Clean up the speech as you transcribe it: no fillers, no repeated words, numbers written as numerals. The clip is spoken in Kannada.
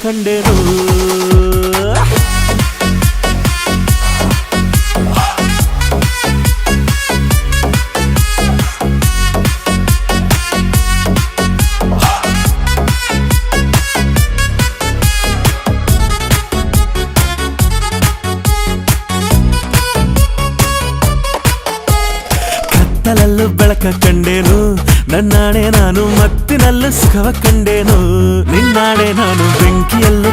ಕಂಡೆನು ಕತ್ತಲಲ್ಲೂ ಬೆಳಕ ಕಂಡೇನು ನನ್ನಾಣೆ ನಾನು ಮತ್ತಿನಲ್ಲೂ ಸುಖವ ಕಂಡೇನು ನಿನ್ನಾಣೆ ನಾನು ಬೆಂಕಿಯಲ್ಲೂ